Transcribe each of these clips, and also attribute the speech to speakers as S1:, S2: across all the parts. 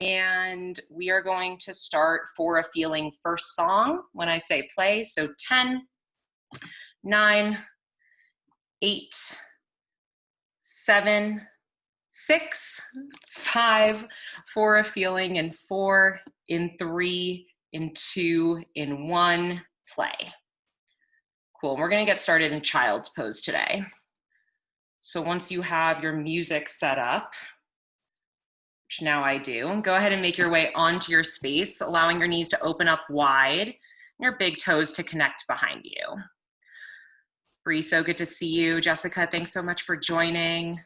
S1: And we are going to start For a Feeling first song when I say play. So 10, 9, 8, 7, 6, 5, For a Feeling in 4, in 3, in 2, in 1, play. Cool, we're gonna get started in child's pose today. So once you have your music set up, which now I do, go ahead and make your way onto your space, allowing your knees to open up wide and your big toes to connect behind you. Bree, so good to see you. Jessica, thanks so much for joining.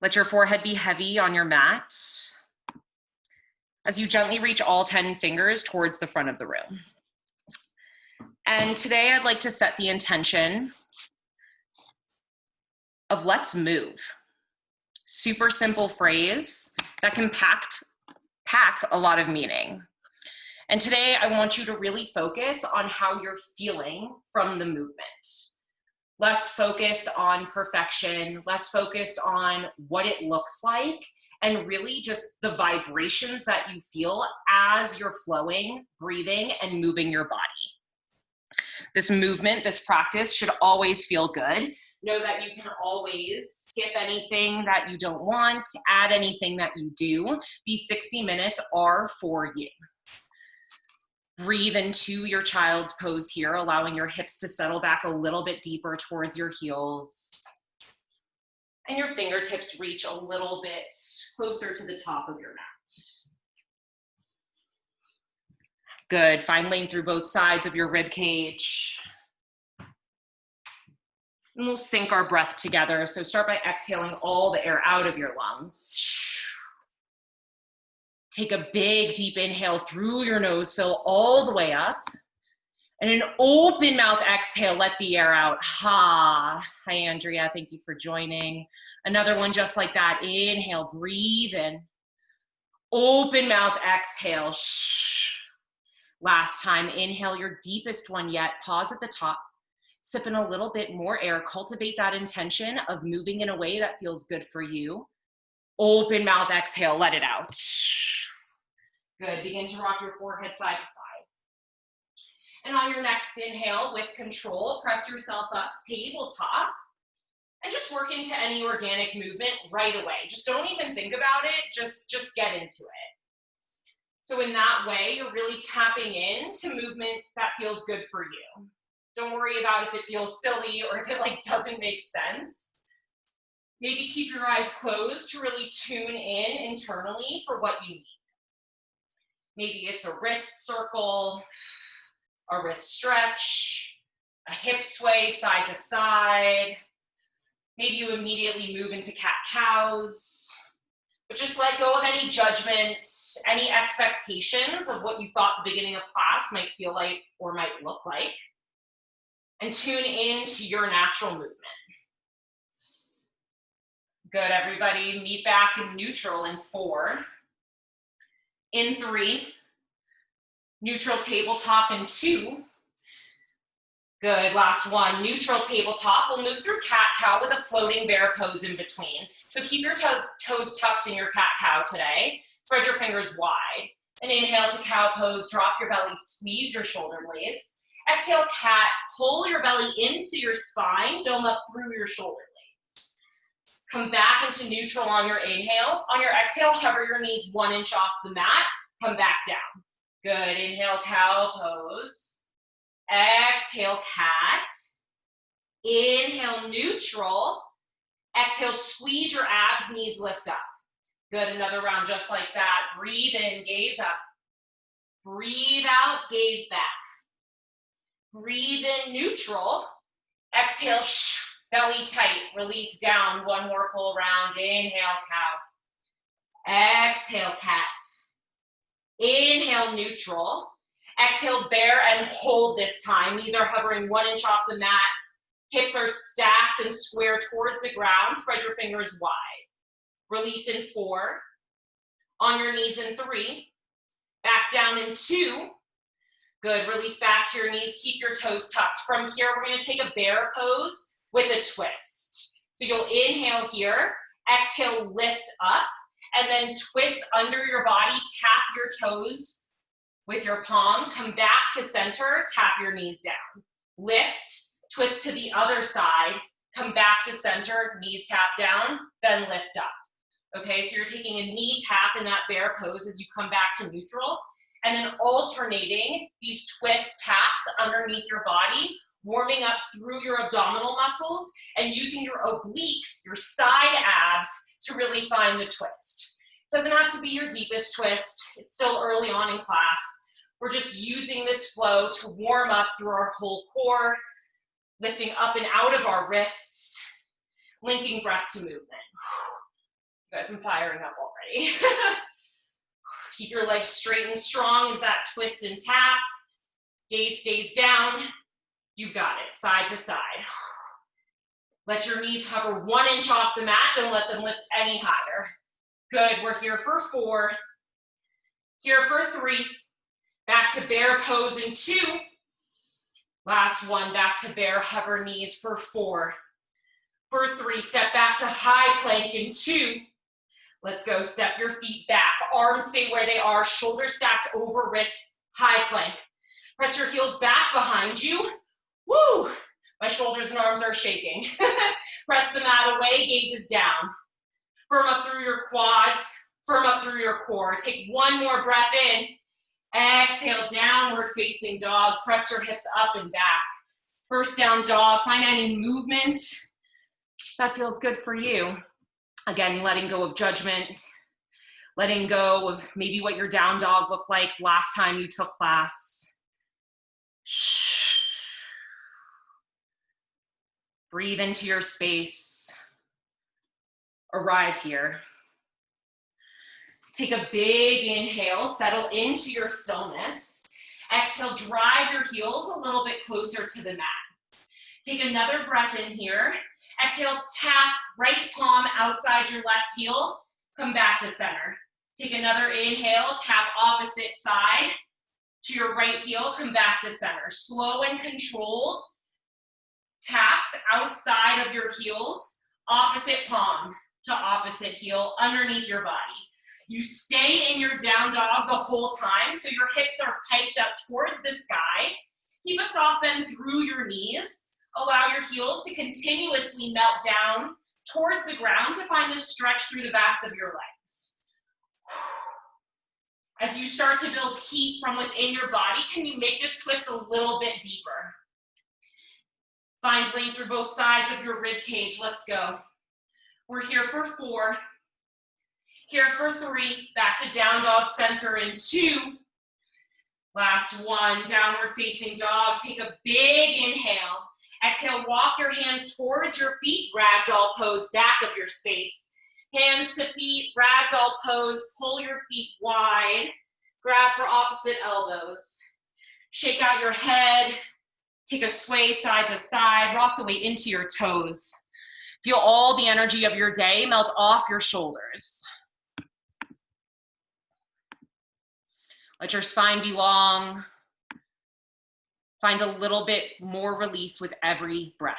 S1: Let your forehead be heavy on your mat as you gently reach all 10 fingers towards the front of the room. And today I'd like to set the intention of let's move. Super simple phrase that can pack a lot of meaning. And today I want you to really focus on how you're feeling from the movement. Less focused on perfection, less focused on what it looks like, and really just the vibrations that you feel as you're flowing, breathing, and moving your body. This movement, this practice should always feel good. Know that you can always skip anything that you don't want, add anything that you do. These 60 minutes are for you. Breathe into your child's pose here, allowing your hips to settle back a little bit deeper towards your heels. And your fingertips reach a little bit closer to the top of your mat. Good, find length through both sides of your rib cage. And we'll sync our breath together. So start by exhaling all the air out of your lungs. Take a big, deep inhale through your nose, fill all the way up. And an open mouth exhale, let the air out. Ha. Hi, Andrea, thank you for joining. Another one just like that. Inhale, breathe in. Open mouth exhale. Last time, inhale your deepest one yet. Pause at the top. Sip in a little bit more air. Cultivate that intention of moving in a way that feels good for you. Open mouth exhale, let it out. Good, begin to rock your forehead side to side. And on your next inhale, with control, press yourself up, tabletop, and just work into any organic movement right away. Just don't even think about it, just get into it. So in that way, you're really tapping into movement that feels good for you. Don't worry about if it feels silly or if it doesn't make sense. Maybe keep your eyes closed to really tune in internally for what you need. Maybe it's a wrist circle, a wrist stretch, a hip sway side to side. Maybe you immediately move into cat-cows. But just let go of any judgment, any expectations of what you thought the beginning of class might feel like or might look like. And tune into your natural movement. Good, everybody. Meet back in neutral in 4. In 3. Neutral tabletop in 2. Good, last one. Neutral tabletop. We'll move through cat-cow with a floating bear pose in between. So keep your toes tucked in your cat-cow today. Spread your fingers wide. And inhale to cow pose. Drop your belly, squeeze your shoulder blades. Exhale, cat, pull your belly into your spine, dome up through your shoulder blades. Come back into neutral on your inhale. On your exhale, hover your knees 1 inch off the mat, come back down. Good, inhale, cow pose. Exhale, cat. Inhale, neutral. Exhale, squeeze your abs, knees lift up. Good, another round just like that. Breathe in, gaze up. Breathe out, gaze back. Breathe in, neutral. Exhale, belly tight, release down. One more full round. Inhale, cow. Exhale, cat. Inhale, neutral. Exhale, bear and hold this time. Knees are hovering 1 inch off the mat. Hips are stacked and square towards the ground. Spread your fingers wide. Release in 4. On your knees in 3. Back down in 2. Good, release back to your knees, keep your toes tucked. From here, we're gonna take a bear pose with a twist. So you'll inhale here, exhale, lift up, and then twist under your body, tap your toes with your palm, come back to center, tap your knees down. Lift, twist to the other side, come back to center, knees tap down, then lift up. Okay, so you're taking a knee tap in that bear pose as you come back to neutral, and then alternating these twist taps underneath your body, warming up through your abdominal muscles and using your obliques, your side abs, to really find the twist. It doesn't have to be your deepest twist. It's still early on in class. We're just using this flow to warm up through our whole core, lifting up and out of our wrists, linking breath to movement. You guys, I'm firing up already. Keep your legs straight and strong as that twist and tap. Gaze stays down. You've got it, side to side. Let your knees hover 1 inch off the mat. Don't let them lift any higher. Good, we're here for 4. Here for 3. Back to bear pose in 2. Last one, back to bear hover knees for 4. For 3, step back to high plank in 2. Let's go, step your feet back. Arms stay where they are, shoulders stacked over wrist, high plank. Press your heels back behind you. Woo! My shoulders and arms are shaking. Press the mat away, gaze is down. Firm up through your quads, firm up through your core. Take one more breath in. Exhale, downward facing dog. Press your hips up and back. First down dog, find any movement that feels good for you. Again, letting go of judgment, letting go of maybe what your down dog looked like last time you took class. Breathe into your space. Arrive here. Take a big inhale, settle into your stillness. Exhale, drive your heels a little bit closer to the mat. Take another breath in here. Exhale, tap right palm outside your left heel. Come back to center. Take another inhale, tap opposite side to your right heel. Come back to center. Slow and controlled taps outside of your heels, opposite palm to opposite heel underneath your body. You stay in your down dog the whole time, so your hips are piped up towards the sky. Keep a soft bend through your knees. Allow your heels to continuously melt down towards the ground to find the stretch through the backs of your legs. As you start to build heat from within your body, can you make this twist a little bit deeper? Find length through both sides of your rib cage. Let's go. We're here for 4. Here for 3. Back to down dog center in 2. Last one, downward facing dog. Take a big inhale. Exhale, walk your hands towards your feet. Ragdoll pose, back of your space. Hands to feet, ragdoll pose. Pull your feet wide. Grab for opposite elbows. Shake out your head. Take a sway side to side. Rock the weight into your toes. Feel all the energy of your day melt off your shoulders. Let your spine be long. Find a little bit more release with every breath.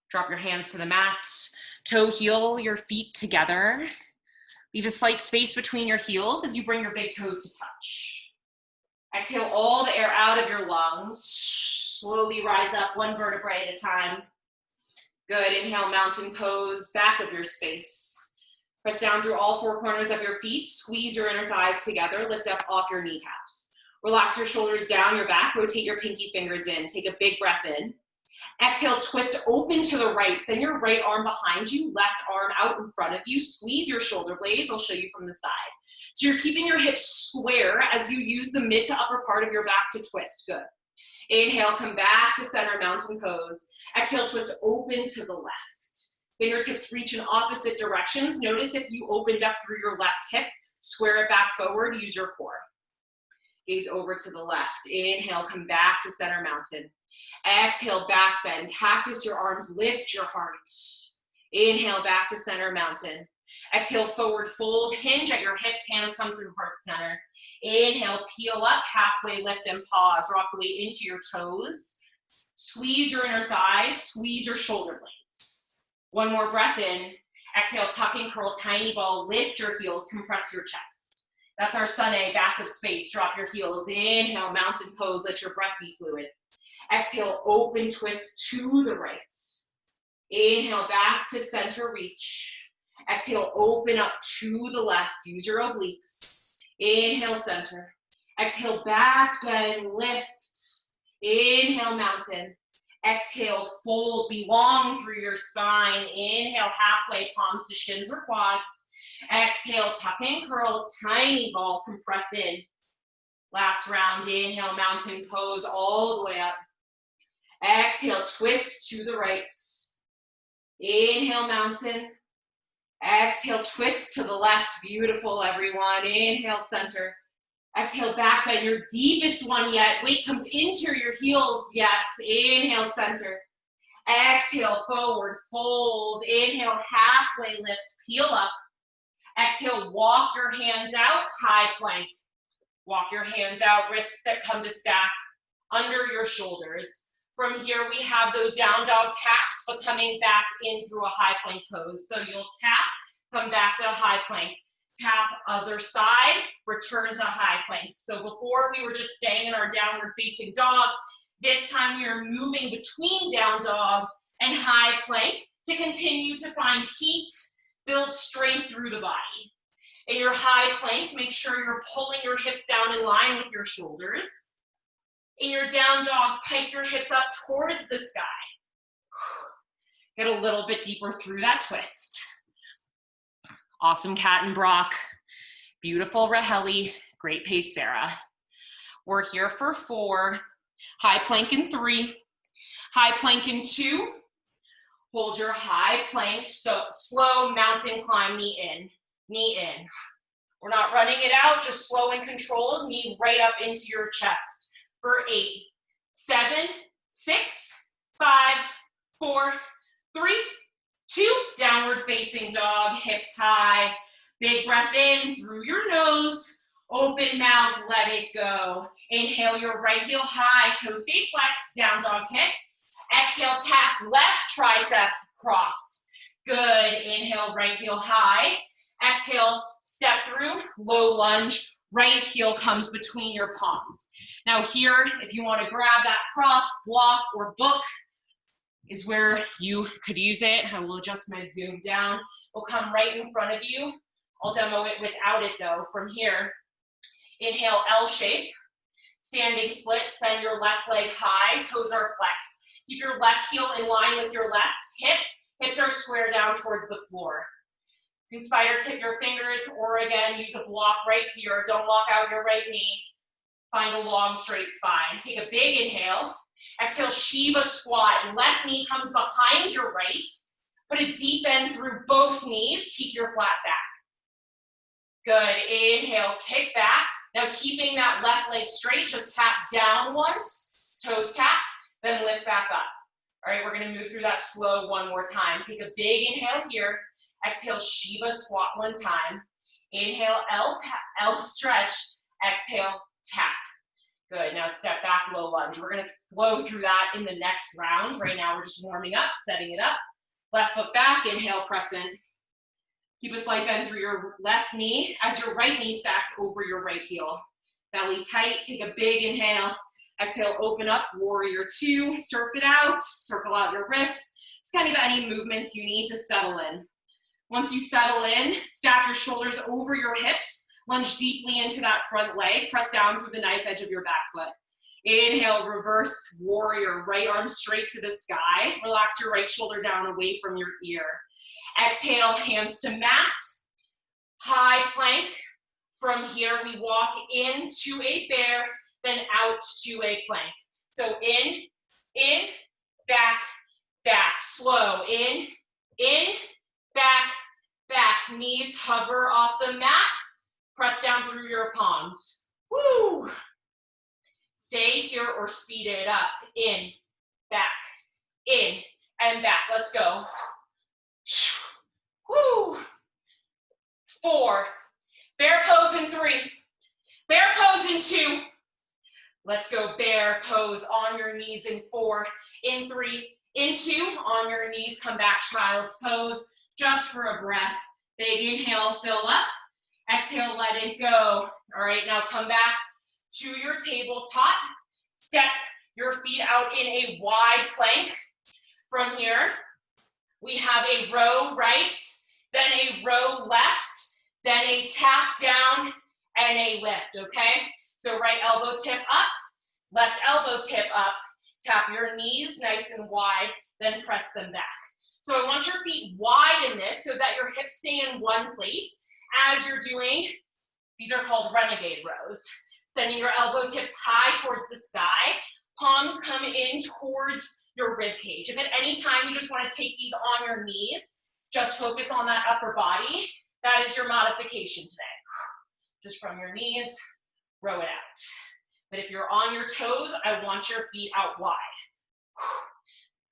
S1: Drop your hands to the mat. Toe heel your feet together. Leave a slight space between your heels as you bring your big toes to touch. Exhale all the air out of your lungs. Slowly rise up 1 vertebrae at a time. Good, inhale, mountain pose, back of your space. Press down through all 4 corners of your feet. Squeeze your inner thighs together. Lift up off your kneecaps. Relax your shoulders down your back. Rotate your pinky fingers in. Take a big breath in. Exhale, twist open to the right. Send your right arm behind you, left arm out in front of you. Squeeze your shoulder blades. I'll show you from the side. So you're keeping your hips square as you use the mid to upper part of your back to twist. Good. Inhale, come back to center, mountain pose. Exhale, twist open to the left. Fingertips reach in opposite directions. Notice if you opened up through your left hip, square it back forward, use your core. Gaze over to the left. Inhale, come back to center mountain. Exhale, back bend. Cactus your arms, lift your heart. Inhale, back to center mountain. Exhale, forward fold, hinge at your hips, hands come through heart center. Inhale, peel up, halfway lift and pause. Rock the weight into your toes. Squeeze your inner thighs, squeeze your shoulder blades. 1 more breath in. Exhale, tuck and curl, tiny ball, lift your heels, compress your chest. That's our sun A, back of space. Drop your heels, inhale, mountain pose, let your breath be fluid. Exhale, open twist to the right. Inhale, back to center reach. Exhale, open up to the left, use your obliques. Inhale, center. Exhale, back bend, lift. Inhale, mountain. Exhale, fold, be long through your spine. Inhale, halfway, palms to shins or quads. Exhale, tuck and curl, tiny ball, compress in. Last round, inhale, mountain pose all the way up. Exhale, twist to the right. Inhale, mountain. Exhale, twist to the left. Beautiful, everyone. Inhale, center. Exhale, back bend, your deepest one yet. Weight comes into your heels, yes. Inhale, center. Exhale, forward, fold. Inhale, halfway lift, peel up. Exhale, walk your hands out, high plank. Walk your hands out, wrists that come to stack under your shoulders. From here, we have those down dog taps, but coming back in through a high plank pose. So you'll tap, come back to a high plank. Tap other side, return to high plank. So before we were just staying in our downward facing dog. This time we are moving between down dog and high plank to continue to find heat, build strength through the body. In your high plank, make sure you're pulling your hips down in line with your shoulders. In your down dog, pike your hips up towards the sky. Get a little bit deeper through that twist. Awesome cat and Brock. Beautiful Raheli. Great pace, Sarah. We're here for 4. High plank in 3. High plank in 2. Hold your high plank. So slow mountain climb, knee in. Knee in. We're not running it out, just slow and controlled. Knee right up into your chest. For 8, 7, 6, 5, 4, 3, 2, downward facing dog, hips high. Big breath in through your nose, open mouth, let it go. Inhale your right heel high, toes stay flex, down dog kick. Exhale, tap left tricep, cross. Good, inhale right heel high. Exhale, step through, low lunge, right heel comes between your palms. Now here, if you want to grab that prop, block, or book, is where you could use it. I will adjust my zoom down. We'll come right in front of you. I'll demo it without it though. From here, inhale L shape, standing split, send your left leg high, toes are flexed. Keep your left heel in line with your left hip. Hips are square down towards the floor. You can spider tip your fingers, or again, use a block right here. Don't lock out your right knee. Find a long, straight spine. Take a big inhale. Exhale, Shiva squat. Left knee comes behind your right. Put a deep bend through both knees. Keep your flat back. Good. Inhale, kick back. Now keeping that left leg straight, just tap down once. Toes tap, then lift back up. All right, we're going to move through that slow one more time. Take a big inhale here. Exhale, Shiva squat one time. Inhale, L stretch. Exhale, tap. Good, now step back, low lunge. We're gonna flow through that in the next round. Right now we're just warming up, setting it up. Left foot back, inhale, crescent. Keep a slight bend through your left knee as your right knee stacks over your right heel. Belly tight, take a big inhale. Exhale, open up, warrior 2, surf it out, circle out your wrists. Just kind of any movements you need to settle in. Once you settle in, stack your shoulders over your hips. Lunge deeply into that front leg. Press down through the knife edge of your back foot. Inhale, reverse warrior. Right arm straight to the sky. Relax your right shoulder down away from your ear. Exhale, hands to mat. High plank. From here, we walk into a bear, then out to a plank. So in, back, back. Slow. In, back, back. Knees hover off the mat. Press down through your palms. Woo! Stay here or speed it up. In, and back. Let's go. Woo! 4. Bear pose in 3. Bear pose in 2. Let's go bear pose on your knees in 4. In 3. In 2. On your knees, come back, child's pose. just for a breath. Big inhale, fill up. Exhale, let it go. All right, now come back to your tabletop. Step your feet out in a wide plank. From here, we have a row right, then a row left, then a tap down, and a lift, okay? So right elbow tip up, left elbow tip up, tap your knees nice and wide, then press them back. So I want your feet wide in this so that your hips stay in one place as you're doing, these are called renegade rows. Sending your elbow tips high towards the sky, palms come in towards your rib cage. If at any time you just want to take these on your knees, just focus on that upper body. That is your modification today. Just from your knees, row it out. But if you're on your toes, I want your feet out wide.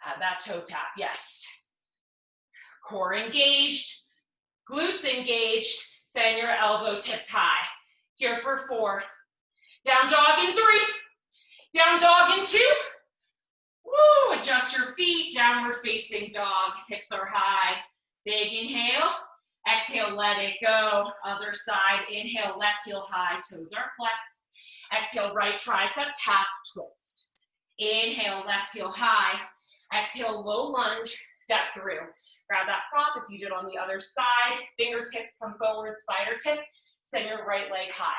S1: Add that toe tap, yes. Core engaged, glutes engaged, send your elbow tips high. Here for 4. Down dog in 3, down dog in 2. Woo, adjust your feet, downward facing dog, hips are high. Big inhale, exhale, let it go. Other side, inhale, left heel high, toes are flexed. Exhale, right tricep, tap, twist. Inhale, left heel high. Exhale, low lunge, step through. Grab that prop if you did on the other side. Fingertips come forward, spider tip. Send your right leg high.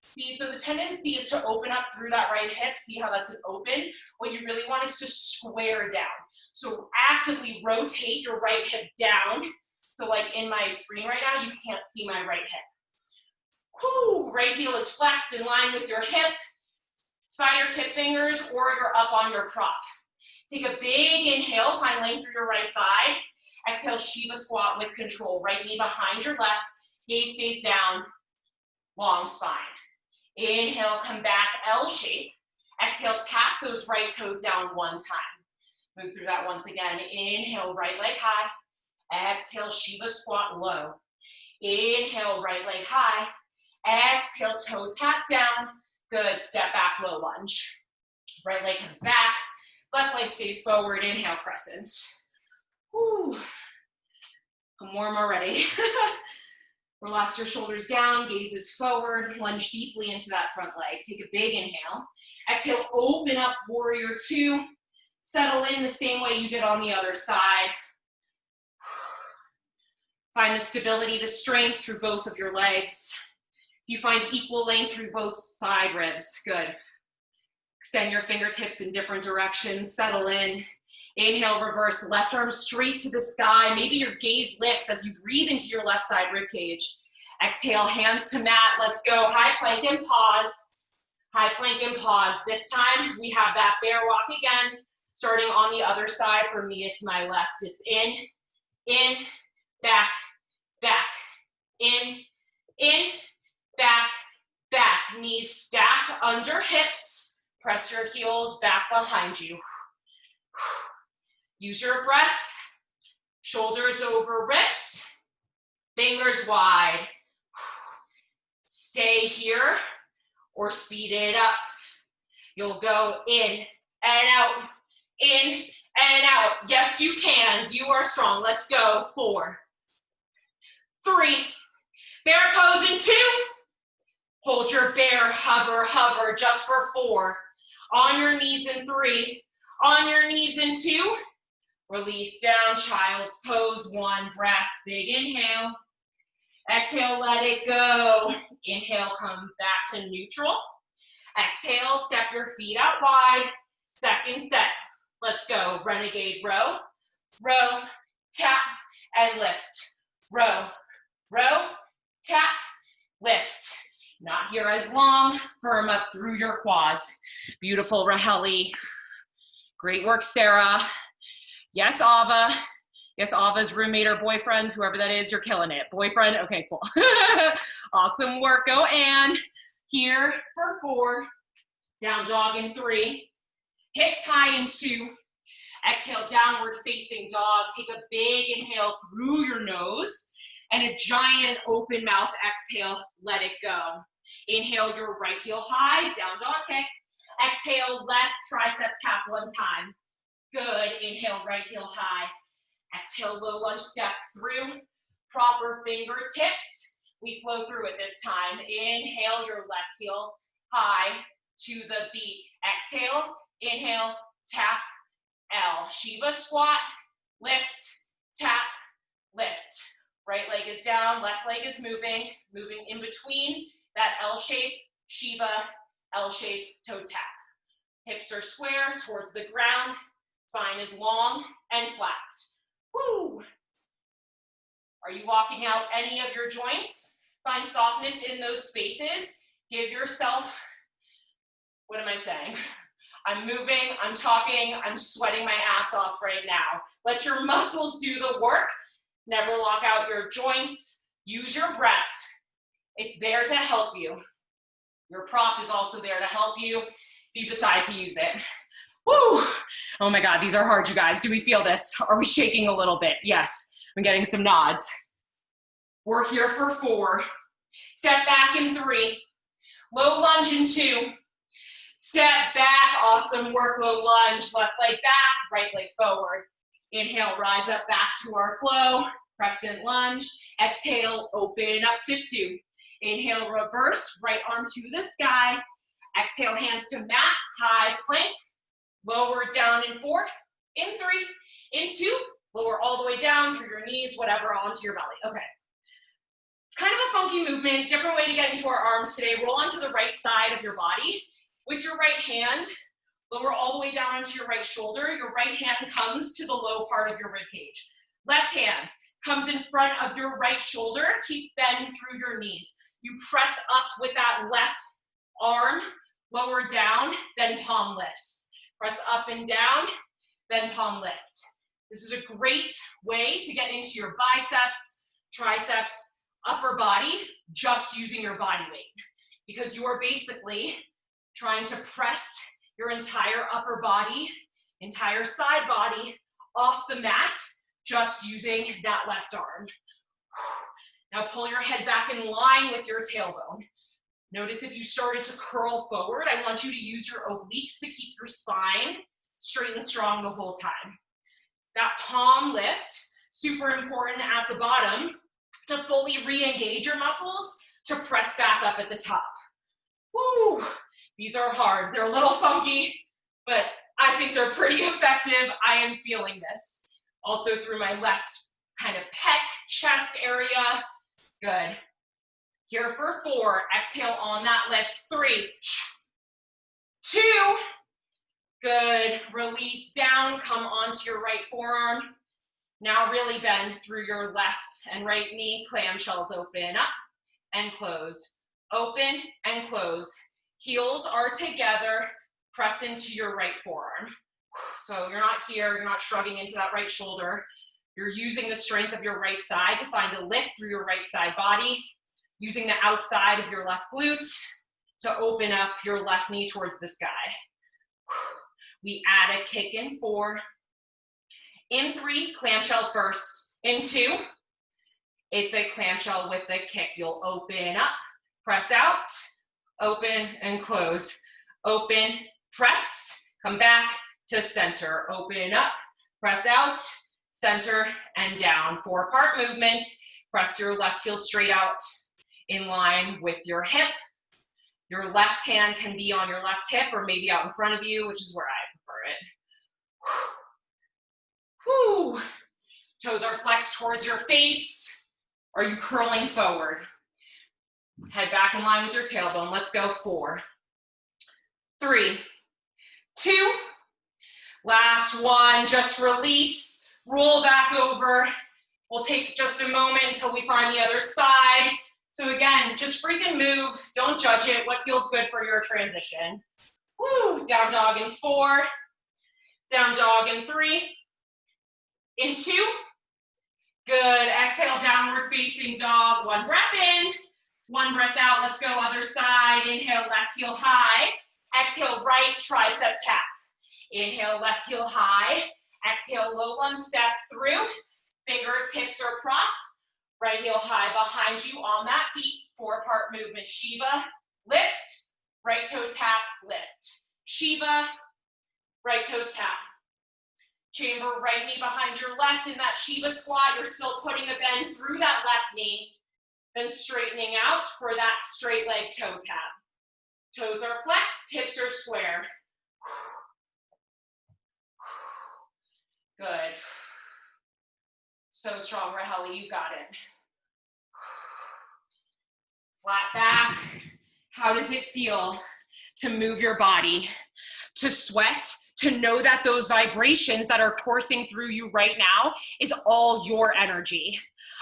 S1: See, so the tendency is to open up through that right hip. See how that's an open? What you really want is to square down. So actively rotate your right hip down. So like in my screen right now, you can't see my right hip. Whoo, right heel is flexed in line with your hip. Spider tip fingers, or you're up on your prop. Take a big inhale, find length through your right side. Exhale, Shiva squat with control. Right knee behind your left, gaze stays down, long spine. Inhale, come back, L shape. Exhale, tap those right toes down one time. Move through that once again. Inhale, right leg high. Exhale, Shiva squat low. Inhale, right leg high. Exhale, toe tap down. Good, step back, low lunge. Right leg comes back. Left leg stays forward, inhale, crescent. Whew. I'm warm already. Relax your shoulders down, gazes forward, lunge deeply into that front leg. Take a big inhale. Exhale, open up, warrior 2. Settle in the same way you did on the other side. Find the stability, the strength through both of your legs. So you find equal length through both side ribs. Good. Extend your fingertips in different directions, settle in. Inhale, reverse, left arm straight to the sky. Maybe your gaze lifts as you breathe into your left side rib cage. Exhale, hands to mat, let's go. High plank and pause. High plank and pause. This time, we have that bear walk again, starting on the other side. For me, it's my left. It's in, back, back, in, back, back. Knees stack under hips. Press your heels back behind you. Use your breath. Shoulders over wrists. Fingers wide. Stay here or speed it up. You'll go in and out, in and out. Yes, you can. You are strong. Let's go. 4, 3, bear pose in 2. Hold your bear, hover, hover, just for 4. On your knees in 3, on your knees in 2. Release down, child's pose, 1 breath. Big inhale. Exhale, let it go. Inhale, come back to neutral. Exhale, step your feet out wide. Second set. Let's go. Renegade row, row, tap, and lift. Row, row, tap, lift. Not here as long, firm up through your quads. Beautiful, Raheli. Great work, Sarah. Yes, Ava. Yes, Ava's roommate or boyfriend, whoever that is, you're killing it. Boyfriend, okay, cool. Awesome work, go and here for 4. Down dog in 3. Hips high in 2. Exhale, downward facing dog. Take a big inhale through your nose. And a giant open mouth exhale, let it go. Inhale your right heel high, down dog kick. Exhale, left tricep tap 1 time. Good, inhale right heel high. Exhale, low lunge step through. Proper fingertips. We flow through it this time. Inhale your left heel high to the beat. Exhale, inhale, tap, L. Shiva squat, lift, tap, lift. Right leg is down, left leg is moving, moving in between that L shape, Shiva, L shape, toe tap. Hips are square towards the ground, spine is long and flat. Woo! Are you walking out any of your joints? Find softness in those spaces. Give yourself, what am I saying? I'm moving, I'm talking, I'm sweating my ass off right now. Let your muscles do the work. Never lock out your joints. Use your breath. It's there to help you. Your prop is also there to help you if you decide to use it. Woo! Oh my God, these are hard, you guys. Do we feel this? Are we shaking a little bit? Yes, I'm getting some nods. We're here for 4. Step back in 3. Low lunge in 2. Step back, awesome work, low lunge. Left leg back, right leg forward. Inhale, rise up back to our flow. Crescent lunge. Exhale, open up to 2. Inhale, reverse, right arm to the sky. Exhale, hands to mat, high plank. Lower down in 4, in 3, in 2. Lower all the way down through your knees, whatever, onto your belly. Okay. Kind of a funky movement, different way to get into our arms today. Roll onto the right side of your body. With your right hand, lower all the way down onto your right shoulder. Your right hand comes to the low part of your rib cage. Left hand comes in front of your right shoulder. Keep bend through your knees. You press up with that left arm, lower down, then palm lifts. Press up and down, then palm lift. This is a great way to get into your biceps, triceps, upper body, just using your body weight. Because you are basically trying to press your entire upper body, entire side body off the mat, just using that left arm. Now pull your head back in line with your tailbone. Notice if you started to curl forward, I want you to use your obliques to keep your spine straight and strong the whole time. That palm lift, super important at the bottom to fully re-engage your muscles to press back up at the top. Woo! These are hard. They're a little funky, but I think they're pretty effective. I am feeling this. Also through my left kind of pec, chest area. Good. Here for 4. Exhale on that lift. 3, 2. Good. Release down. Come onto your right forearm. Now really bend through your left and right knee. Clamshells open up and close. Open and close. Heels are together. Press into your right forearm. So you're not here. You're not shrugging into that right shoulder. You're using the strength of your right side to find a lift through your right side body. Using the outside of your left glute to open up your left knee towards the sky. We add a kick in 4. In 3, clamshell first. In 2, it's a clamshell with a kick. You'll open up, press out, open and close. Open, press, come back to center. Open up, press out, center and down. 4-part movement. Press your left heel straight out in line with your hip. Your left hand can be on your left hip or maybe out in front of you, which is where I prefer it. Whew. Toes are flexed towards your face. Are you curling forward? Head back in line with your tailbone. Let's go. 4, 3, 2. Last one. Just release. Roll back over. We'll take just a moment until we find the other side. So again, just freaking move. Don't judge it. What feels good for your transition? Woo. Down dog in 4. Down dog in 3. In 2. Good. Exhale, downward facing dog. 1 breath in. 1 breath out. Let's go other side. Inhale, left heel high. Exhale, right tricep tap. Inhale, left heel high. Exhale, low lunge step through. Fingertips or prop. Right heel high behind you on that beat. 4-part movement. Shiva, lift. Right toe tap, lift. Shiva, right toes tap. Chamber right knee behind your left. In that Shiva squat, you're still putting a bend through that left knee, then straightening out for that straight leg toe tap. Toes are flexed, hips are square. Good. So strong, Raheli, you got it. Flat back. How does it feel to move your body, to sweat, to know that those vibrations that are coursing through you right now is all your energy?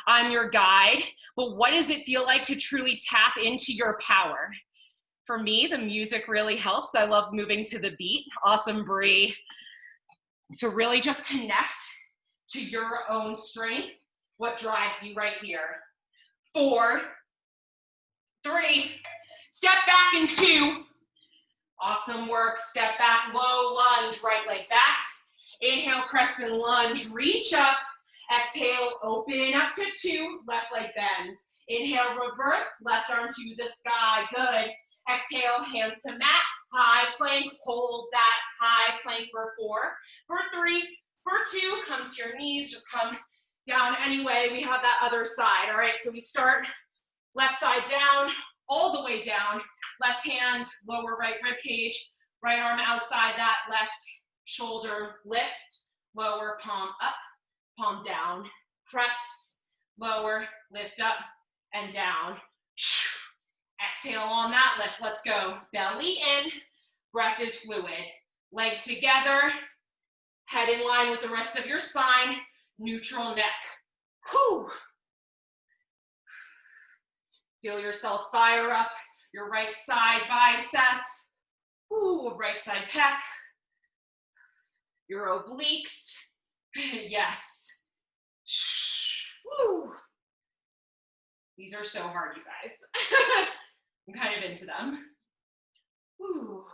S1: I'm your guide, but what does it feel like to truly tap into your power? For me, the music really helps. I love moving to the beat. Awesome, Bree. So really just connect to your own strength, what drives you right here. 4, 3, step back in 2. Awesome work. Step back, low lunge, right leg back. Inhale, crescent lunge, reach up. Exhale, open up to 2, left leg bends. Inhale, reverse, left arm to the sky. Good. Exhale, hands to mat. High plank, hold that high plank for 4. For 3, for 2, come to your knees, just come down anyway. We have that other side, all right? So we start left side down, all the way down. Left hand, lower right rib cage. Right arm outside that left shoulder, lift, lower, palm up, palm down. Press, lower, lift up, and down. Exhale on that lift, let's go. Belly in, breath is fluid. Legs together, head in line with the rest of your spine, neutral neck. Whew. Feel yourself fire up your right side bicep. Ooh, right side pec. Your obliques. Yes. Woo. These are so hard, you guys. I'm kind of into them. Woo.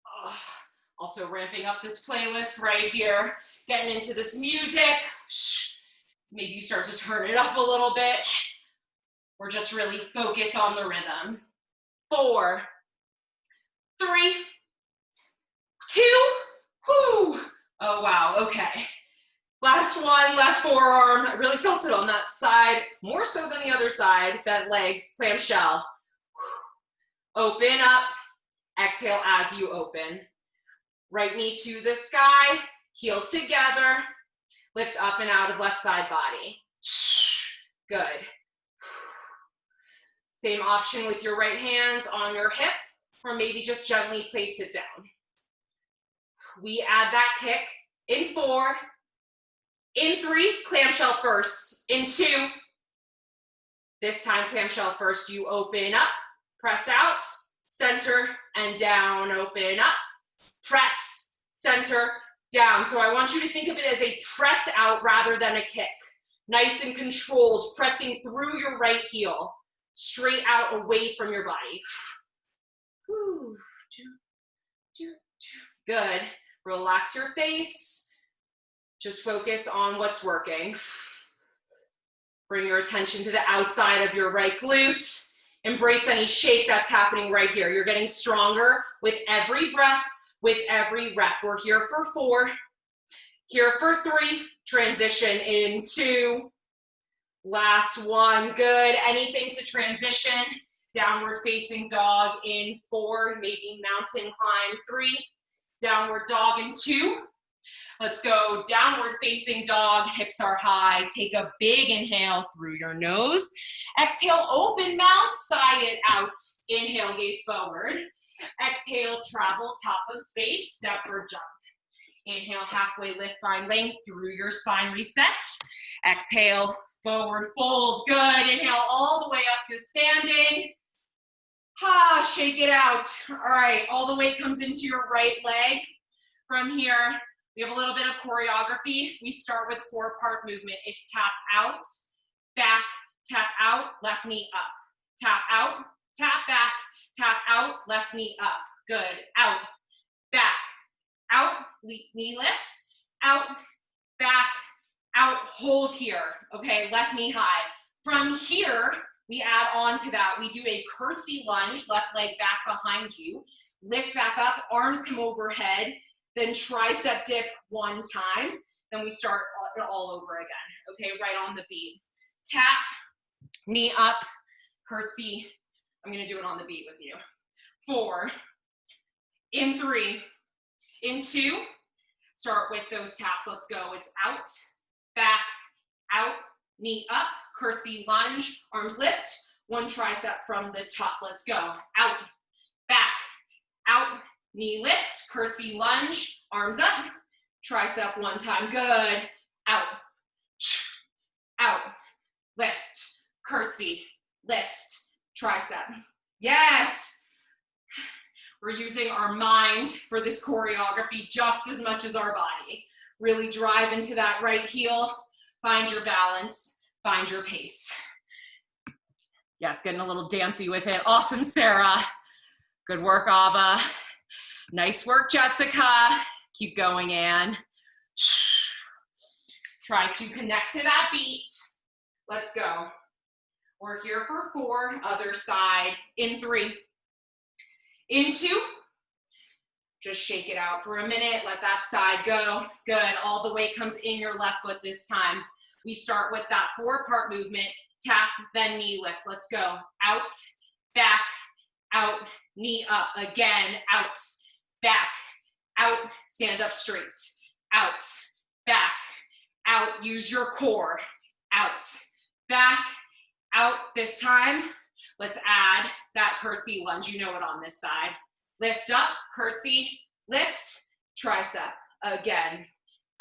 S1: Oh. Also ramping up this playlist right here. Getting into this music. Maybe you start to turn it up a little bit. Or just really focus on the rhythm. 4, 3, 2, whoo. Oh wow, okay. Last one, left forearm. I really felt it on that side, more so than the other side. Bent legs, clamshell. Open up, exhale as you open. Right knee to the sky, heels together. Lift up and out of left side body. Good. Same option with your right hands on your hip, or maybe just gently place it down. We add that kick in 4, in 3, clamshell first, in 2, this time clamshell first, you open up, press out, center, and down, open up, press, center, down. So I want you to think of it as a press out rather than a kick. Nice and controlled, pressing through your right heel, straight out away from your body. Good. Relax your face. Just focus on what's working. Bring your attention to the outside of your right glute. Embrace any shake that's happening right here. You're getting stronger with every breath, with every rep. We're here for 4, here for 3, transition in 2, last one, good. Anything to transition, downward facing dog in 4, maybe mountain climb 3, downward dog in 2. Let's go downward facing dog, hips are high. Take a big inhale through your nose. Exhale, open mouth, sigh it out. Inhale, gaze forward. Exhale, travel top of space, step or jump. Inhale, halfway lift, find length through your spine, reset. Exhale, forward fold, good. Inhale all the way up to standing. Shake it out. All right, all the weight comes into your right leg. From here, we have a little bit of choreography. We start with 4-part movement. It's tap out, back, tap out, left knee up. Tap out, tap back, tap out, left knee up. Good. Out, back, out, knee lifts, out, back, out, hold here. Okay, left knee high. From here, we add on to that. We do a curtsy lunge, left leg back behind you. lift back up, arms come overhead, then tricep dip one time, then we start it all over again, okay, right on the beat. Tap, knee up, curtsy. I'm gonna do it on the beat with you. 4, in 3, in 2, start with those taps, let's go. It's out, back, out, knee up, curtsy, lunge, arms lift, one tricep from the top, let's go. Out, back, out, knee lift, curtsy, lunge, arms up, tricep one time, good. Out, out, lift, curtsy, lift, tricep. Yes! We're using our mind for this choreography just as much as our body. Really drive into that right heel, find your balance, find your pace. Yes, getting a little dancey with it. Awesome, Sarah. Good work, Ava. Nice work, Jessica. Keep going, Ann. Try to connect to that beat. Let's go. We're here for 4, other side. In 3, in 2, just shake it out for a minute, let that side go. Good, all the weight comes in your left foot this time. We start with that 4-part movement, tap, then knee lift. Let's go. Out, back, out, knee up. Again, out, back, out, stand up straight. Out, back, out, use your core. Out, back, out. This time, let's add that curtsy lunge. You know it on this side. Lift up, curtsy, lift, tricep. Again,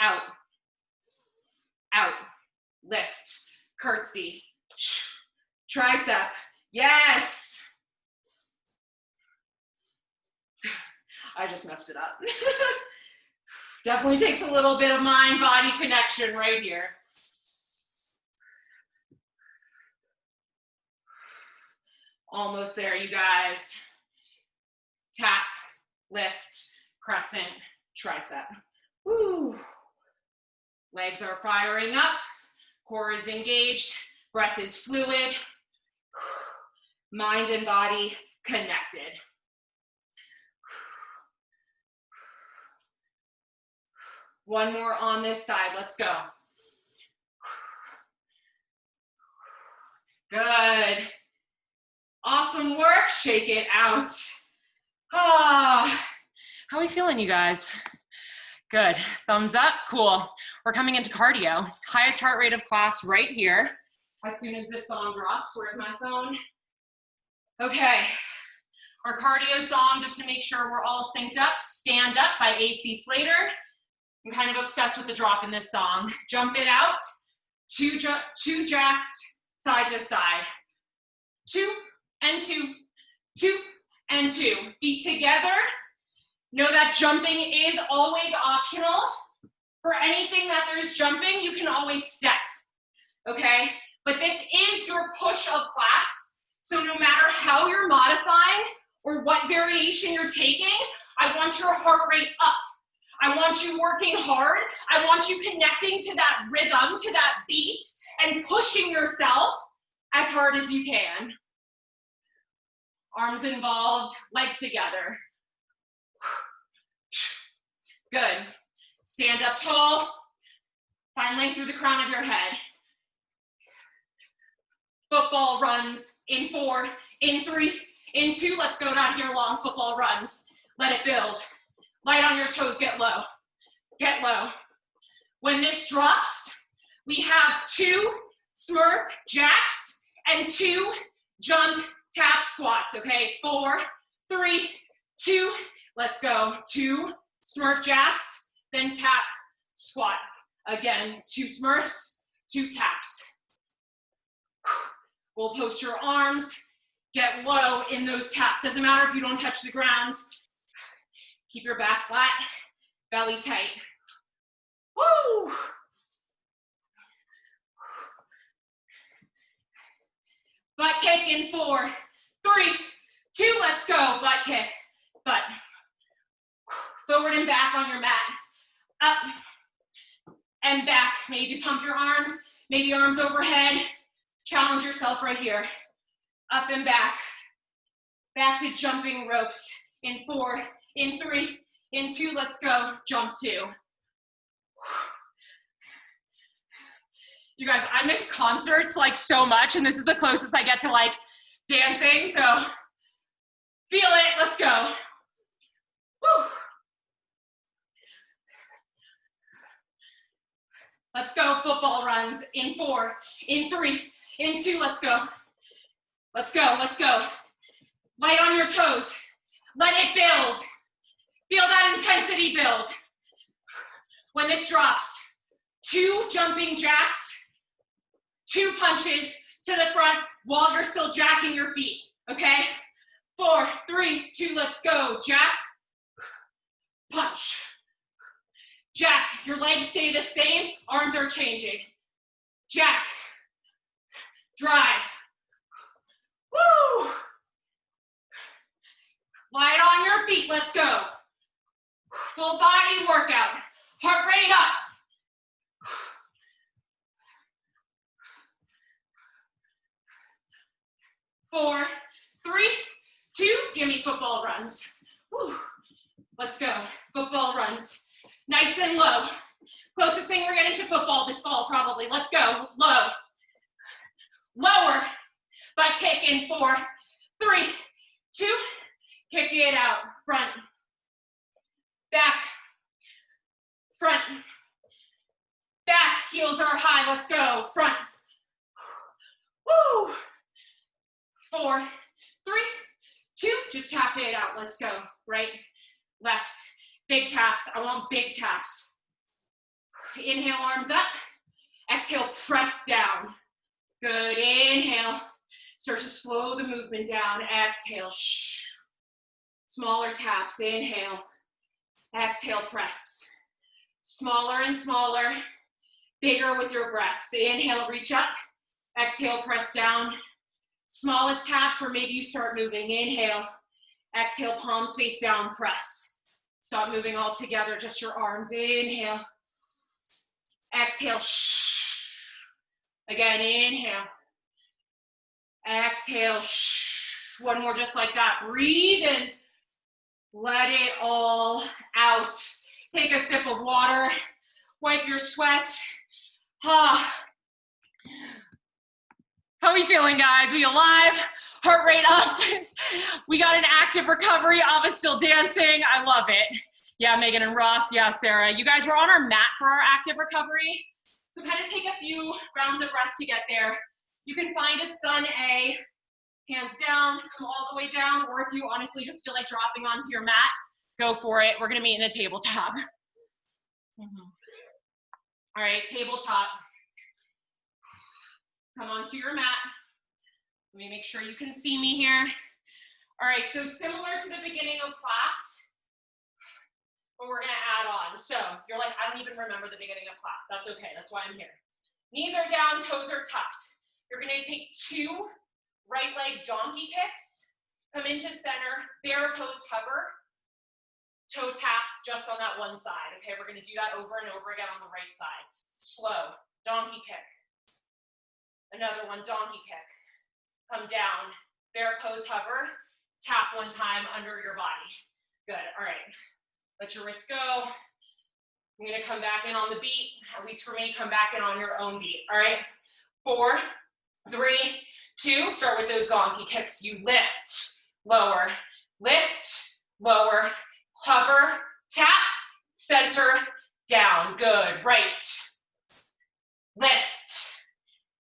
S1: out, out, lift, curtsy, tricep. Yes! I just messed it up. Definitely takes a little bit of mind-body connection right here. Almost there, you guys. Tap, lift, crescent, tricep. Woo. Legs are firing up, core is engaged, breath is fluid, mind and body connected. One more on this side, let's go. Good. Awesome work, shake it out. Ah, how are we feeling, you guys? Good, thumbs up, cool. We're coming into cardio. Highest heart rate of class right here. As soon as this song drops, where's my phone? Okay, our cardio song, just to make sure we're all synced up, Stand Up by AC Slater. I'm kind of obsessed with the drop in this song. Jump it out, two jacks, side to side. 2 and 2, 2 and 2. Feet together. Know that jumping is always optional. For anything that there's jumping, you can always step, okay? But this is your push of class, so no matter how you're modifying or what variation you're taking, I want your heart rate up. I want you working hard. I want you connecting to that rhythm, to that beat, and pushing yourself as hard as you can. Arms involved, legs together. Good. Stand up tall. Find length through the crown of your head. Football runs in 4, in 3, in 2. Let's go down here long football runs. Let it build. Light on your toes, get low. Get low. When this drops, we have 2 Smurf jacks and 2 jump tap squats, okay? 4, 3, 2, let's go. 2 Smurf jacks, then tap, squat. Again, 2 Smurfs, 2 taps. We'll post your arms, get low in those taps. Doesn't matter if you don't touch the ground. Keep your back flat, belly tight. Woo! Butt kick in 4, 3, 2, let's go. Butt kick, butt. Forward and back on your mat. Up and back. Maybe pump your arms, maybe arms overhead. Challenge yourself right here. Up and back. Back to jumping ropes. in 4, in 3, in 2, let's go, jump 2. You guys, I miss concerts like so much, and this is the closest I get to like dancing, so feel it, let's go. Woo. Let's go, football runs, in 4, in 3, in 2, let's go. Let's go, let's go. Light on your toes. Let it build. Feel that intensity build. When this drops, 2 jumping jacks, 2 punches to the front while you're still jacking your feet, okay? 4, 3, 2, let's go. Jack, punch. Jack, your legs stay the same, arms are changing. Jack, drive. Woo! Light on your feet, let's go. Full body workout, heart rate up. 4, 3, 2, give me football runs. Woo. Let's go, football runs. Nice and low. Closest thing we're getting to football this fall probably. Let's go, low. Lower, butt kick in 4, 3, 2, kick it out, front, back, front, back, heels are high, let's go, front. Woo. 4, 3, 2, just tap it out, let's go. Right, left, big taps, I want big taps. Inhale, arms up. Exhale, press down. Good, inhale. Start to slow the movement down. Exhale, shh. Smaller taps, inhale. Exhale, press. Smaller and smaller, bigger with your breaths. Inhale, reach up. Exhale, press down. Smallest taps, or maybe you start moving. Inhale, exhale, palms face down, press. Stop moving all together, just your arms. Inhale, exhale, shh. Again, inhale, exhale, shh. One more just like that. Breathe in, let it all out. Take a sip of water, wipe your sweat. How are we feeling, guys? We alive? Heart rate up. We got an active recovery. Ava's still dancing. I love it. Yeah, Megan and Ross. Yeah, Sarah. You guys were on our mat for our active recovery. So kind of take a few rounds of breath to get there. You can find a sun A, hands down, come all the way down, or if you honestly just feel like dropping onto your mat, go for it. We're gonna meet in a tabletop. All right, tabletop. Come onto your mat. Let me make sure you can see me here. All right, so similar to the beginning of class, but we're gonna add on. So you're like, I don't even remember the beginning of class. That's okay, that's why I'm here. Knees are down, toes are tucked. You're gonna take 2 right leg donkey kicks, come into center, bear pose hover, toe tap just on that one side. Okay, we're gonna do that over and over again on the right side. Slow, donkey kick. Another one, donkey kick. Come down, bear pose hover, tap one time under your body. Good, all right. Let your wrists go. I'm gonna come back in on the beat, at least for me, come back in on your own beat, all right? 4, 3, 2, start with those donkey kicks. You lift, lower, hover, tap, center, down. Good, right. Lift,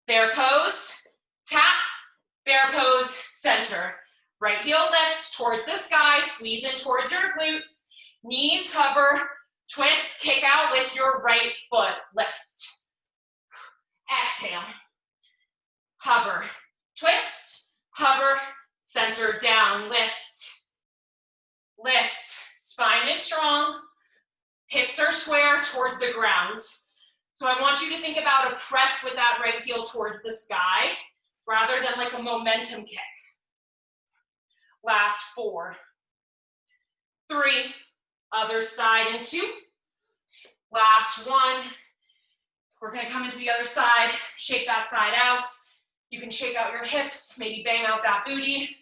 S1: bear pose, tap, bear pose, center. Right heel lifts towards the sky, squeeze in towards your glutes, knees hover, twist, kick out with your right foot, lift. Exhale, hover, twist, hover, center, down, lift. Lift, spine is strong, hips are square towards the ground. So I want you to think about a press with that right heel towards the sky, rather than like a momentum kick. Last 4, 3, other side in 2. Last 1. We're gonna come into the other side, shake that side out. You can shake out your hips, maybe bang out that booty.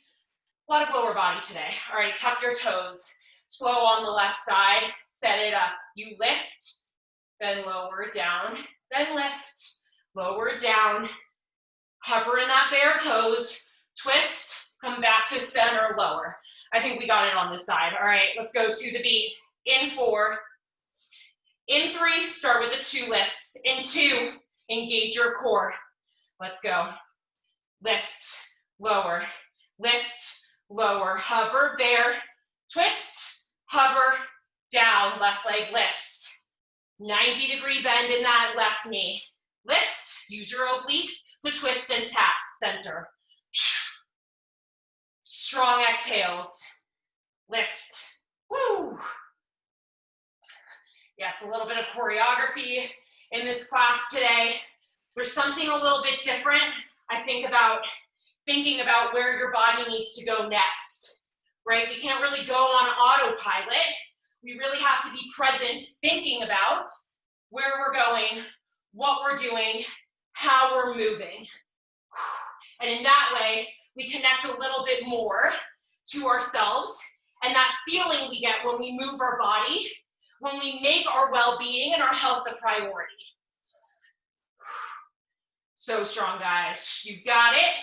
S1: A lot of lower body today. All right, tuck your toes. Slow on the left side, set it up. You lift, then lower down, then lift, lower down. Hover in that bear pose, twist, come back to center, lower. I think we got it on this side. All right, let's go to the beat. In 4, in 3, start with the 2 lifts. In 2, engage your core. Let's go. Lift, lower, lift, lower, hover, bear, twist, hover, down, left leg lifts. 90-degree bend in that left knee. Lift, use your obliques to twist and tap, center. Strong exhales, lift, woo. Yes, a little bit of choreography in this class today. There's something a little bit different, I think, about thinking about where your body needs to go next, right? We can't really go on autopilot. We really have to be present, thinking about where we're going, what we're doing, how we're moving. And in that way, we connect a little bit more to ourselves and that feeling we get when we move our body, when we make our well-being and our health a priority. So strong, guys. You've got it.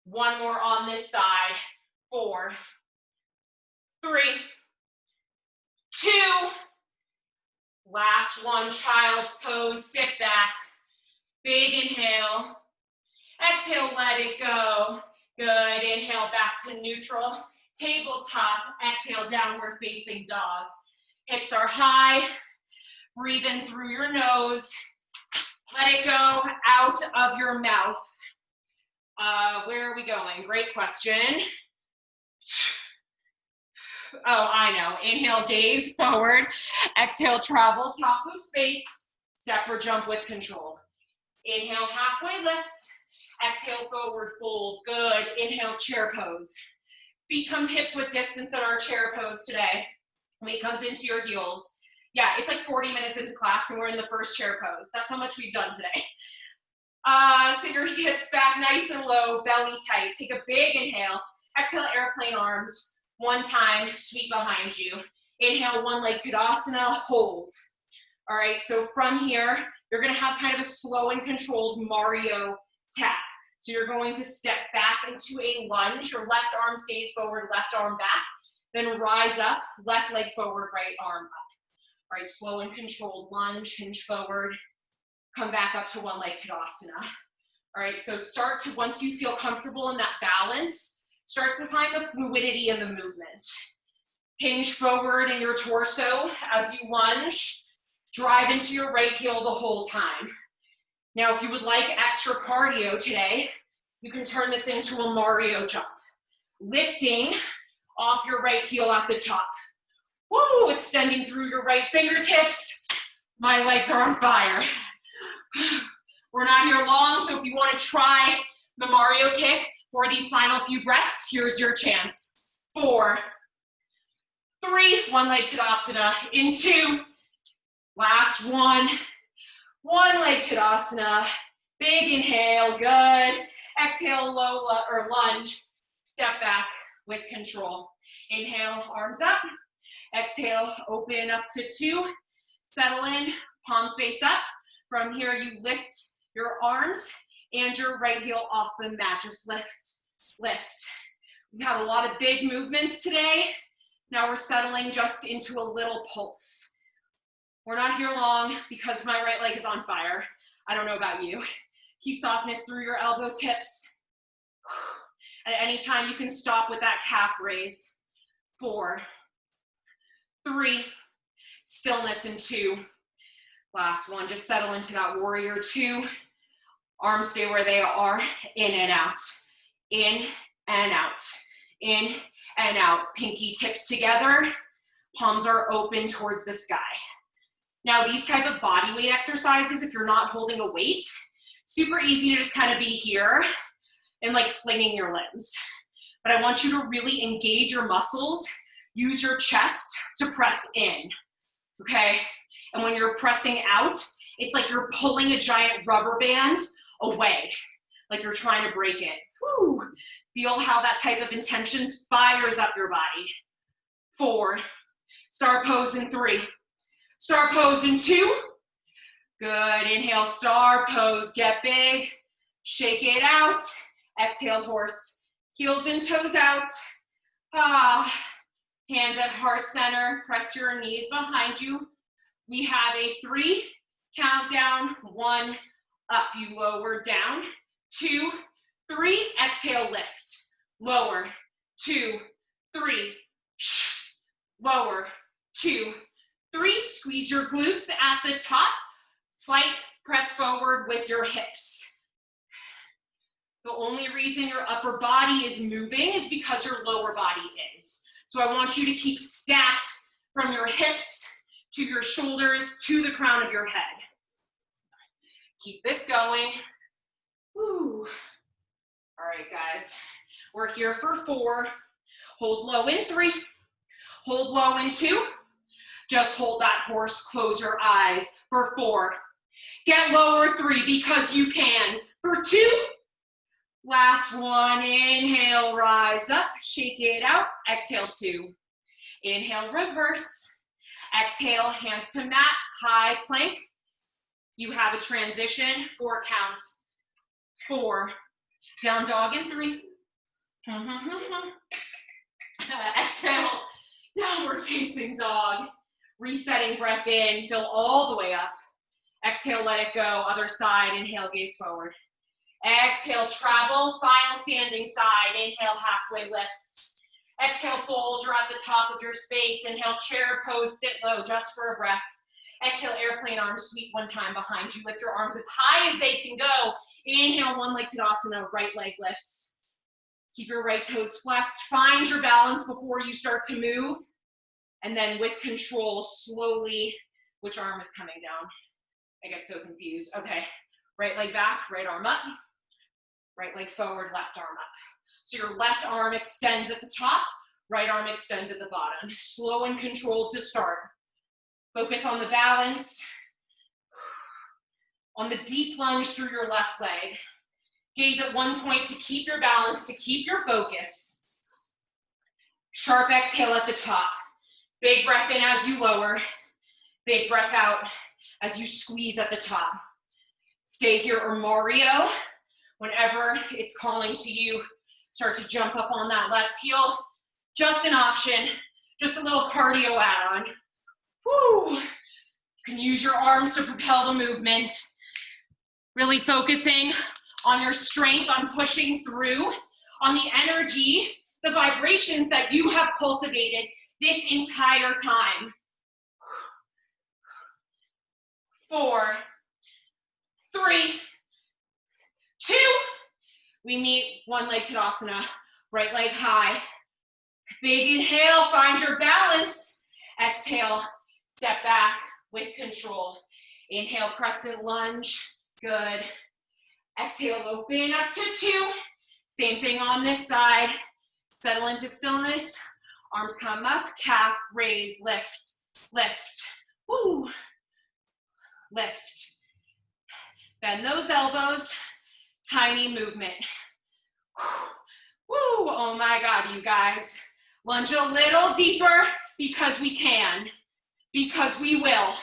S1: One more on this side. 4, 3, 2. Last one, child's pose. Sit back. Big inhale. Exhale, let it go. Good. Inhale, back to neutral. Tabletop. Exhale, downward facing dog. Hips are high. Breathe in through your nose. Let it go out of your mouth. Where are we going? Great question. Oh, I know. Inhale, gaze forward. Exhale, travel, top of space. Step or jump with control. Inhale, halfway lift. Exhale, forward fold. Good. Inhale, chair pose. Feet come hips with distance in our chair pose today. Weight comes into your heels. Yeah, it's like 40 minutes into class and we're in the first chair pose. That's how much we've done today. Sit your hips back nice and low, belly tight. Take a big inhale. Exhale, airplane arms. One time, sweep behind you. Inhale, one leg Tadasana, hold. All right, so from here, you're gonna have kind of a slow and controlled Mario tap. So you're going to step back into a lunge. Your left arm stays forward, left arm back. Then rise up, left leg forward, right arm up. All right, slow and controlled lunge, hinge forward. Come back up to one leg Tadasana. All right, so start to, once you feel comfortable in that balance, start to find the fluidity in the movement. Hinge forward in your torso as you lunge. Drive into your right heel the whole time. Now, if you would like extra cardio today, you can turn this into a Mario jump. Lifting off your right heel at the top. Woo, extending through your right fingertips. My legs are on fire. We're not here long, so if you want to try the Mario kick for these final few breaths, here's your chance. 4, 3, one leg Tadasana. In 2, last one. One leg Tadasana. Big inhale, good. Exhale, low or lunge. Step back with control. Inhale, arms up. Exhale, open up to 2. Settle in, palms face up. From here, you lift your arms and your right heel off the mat. Just lift, lift. We've had a lot of big movements today. Now we're settling just into a little pulse. We're not here long because my right leg is on fire. I don't know about you. Keep softness through your elbow tips. At any time, you can stop with that calf raise. 4, 3, stillness in 2. Last one, just settle into that warrior 2. Arms stay where they are, in and out. In and out. In and out. Pinky tips together. Palms are open towards the sky. Now, these type of body weight exercises, if you're not holding a weight, super easy to just kind of be here and like flinging your limbs. But I want you to really engage your muscles, use your chest to press in, okay? And when you're pressing out, it's like you're pulling a giant rubber band away. like you're trying to break it. Whew. Feel how that type of intention fires up your body. 4, star pose in 3, star pose in 2. Good, inhale, star pose, get big, shake it out. Exhale, horse, heels and toes out. Hands at heart center, press your knees behind you. We have a 3 countdown, 1, up, you lower down, 2, 3, exhale, lift, lower, 2, 3, lower, 2, 3, squeeze your glutes at the top, slight press forward with your hips. The only reason your upper body is moving is because your lower body is. So I want you to keep stacked from your hips to your shoulders to the crown of your head. Keep this going. Woo. All right, guys, we're here for 4. Hold low in 3, hold low in 2. Just hold that horse, close your eyes for 4. Get lower 3 because you can. For 2, last 1, inhale, rise up, shake it out, exhale 2. Inhale, reverse. Exhale, hands to mat, high plank. You have a transition, 4 count. 4, down dog in 3. Exhale, downward facing dog. Resetting breath in, fill all the way up. Exhale, let it go, other side, inhale, gaze forward. Exhale, travel, final standing side, inhale, halfway lift. Exhale, fold, you're at the top of your space. Inhale, chair pose, sit low, just for a breath. Exhale, airplane arms, sweep one time behind you. Lift your arms as high as they can go. Inhale, one leg Tadasana, right leg lifts. Keep your right toes flexed. Find your balance before you start to move. And then with control, slowly, which arm is coming down? I get so confused. Okay, right leg back, right arm up. Right leg forward, left arm up. So your left arm extends at the top, right arm extends at the bottom. Slow and controlled to start. Focus on the balance, on the deep lunge through your left leg. Gaze at one point to keep your balance, to keep your focus. Sharp exhale at the top. Big breath in as you lower. Big breath out as you squeeze at the top. Stay here or Mario. Whenever it's calling to you, start to jump up on that left heel. Just an option, just a little cardio add-on. Woo! You can use your arms to propel the movement. Really focusing on your strength, on pushing through, on the energy, the vibrations that you have cultivated this entire time. 4, 3, 2. We meet one leg Tadasana, right leg high. Big inhale, find your balance. Exhale, step back with control. Inhale, crescent lunge, good. Exhale, open up to 2. Same thing on this side. Settle into stillness. Arms come up, calf, raise, lift, lift. Woo. Lift. Bend those elbows. Tiny movement. Woo. Oh my God, you guys. Lunge a little deeper because we can. Because we will.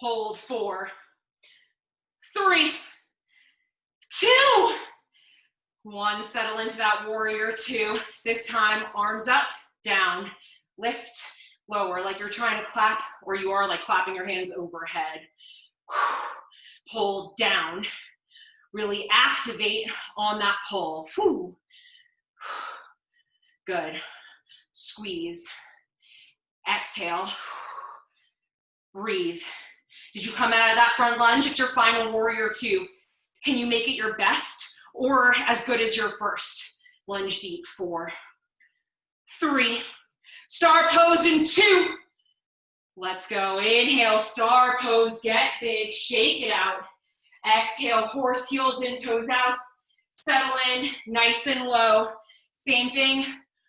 S1: Hold 4, 3, 2, 1. Settle into that warrior 2. This time, arms up, down, lift, lower, like you're trying to clap, or you are like clapping your hands overhead. Pull down. Really activate on that pull. Whew. Good. Squeeze. Exhale. Breathe. Did you come out of that front lunge? It's your final warrior 2. Can you make it your best or as good as your first? Lunge deep. 4, 3, star pose in 2. Let's go. Inhale, star pose, get big, shake it out. Exhale, horse heels in, toes out. Settle in, nice and low. Same thing,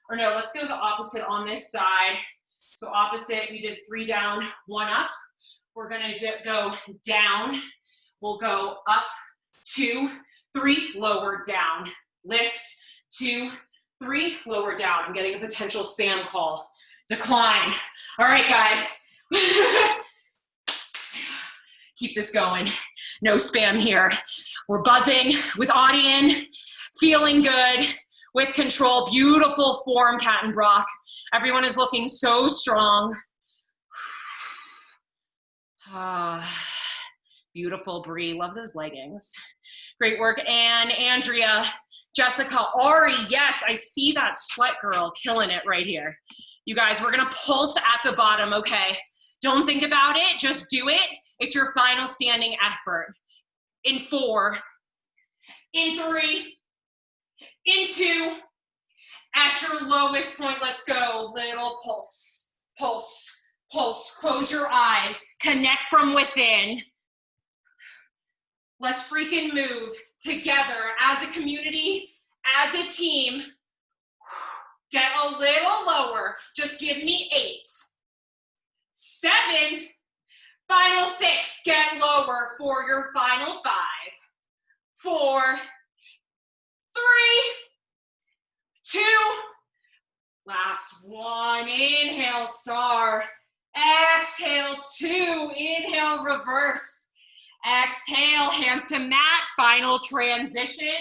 S1: or no, let's go the opposite on this side. So opposite, we did 3 down, 1 up. We're gonna go down. We'll go up, 2, 3, lower, down. Lift, 2, 3, lower, down. I'm getting a potential spam call. Decline. All right, guys. Keep this going. No spam here. We're buzzing with audience, feeling good, with control. Beautiful form, cat and Brock. Everyone is looking so strong. Beautiful, Bree. Love those leggings. Great work. And Andrea, Jessica, Ari, yes, I see that sweat girl killing it right here. You guys, we're gonna pulse at the bottom, okay? Don't think about it, just do it. It's your final standing effort. In 4, in 3, in 2, at your lowest point, let's go. Little pulse, pulse, pulse. Close your eyes, connect from within. Let's freaking move together as a community, as a team. Get a little lower. Just give me 8, 7, final 6. Get lower for your final 5, 4, 3, 2. Last one. Inhale, star. Exhale, 2. Inhale, reverse. Exhale, hands to mat, final transition,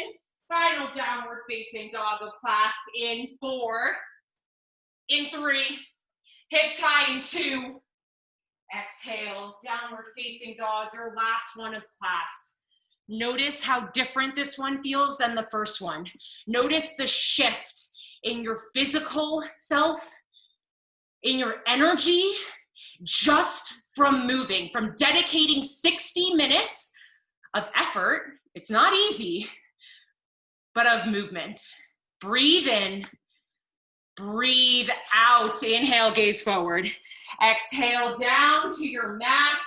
S1: final downward facing dog of class in 4, in 3, hips high in 2, exhale, downward facing dog, your last one of class. Notice how different this one feels than the first one. Notice the shift in your physical self, in your energy, just from moving, from dedicating 60 minutes of effort. It's not easy, but of movement. Breathe in, breathe out. Inhale, gaze forward. Exhale, down to your mat.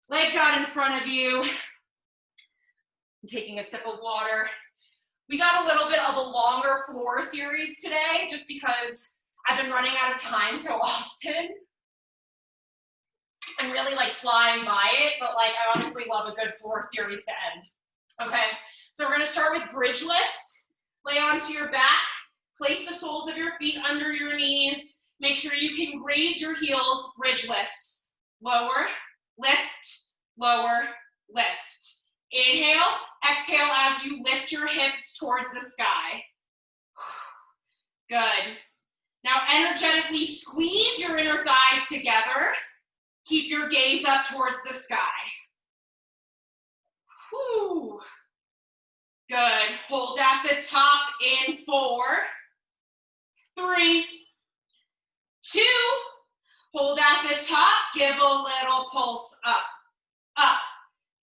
S1: Legs out in front of you. I'm taking a sip of water. We got a little bit of a longer floor series today, just because I've been running out of time so often. I'm really like flying by it, but like I honestly love a good floor series to end. Okay, so we're gonna start with bridge lifts. Lay onto your back, place the soles of your feet under your knees. Make sure you can raise your heels, bridge lifts. Lower, lift, lower, lift. Inhale, exhale as you lift your hips towards the sky. Good. Now energetically squeeze your inner thighs together. Keep your gaze up towards the sky. Whew. Good. Hold at the top in 4, 3, 2. Hold at the top. Give a little pulse up, up.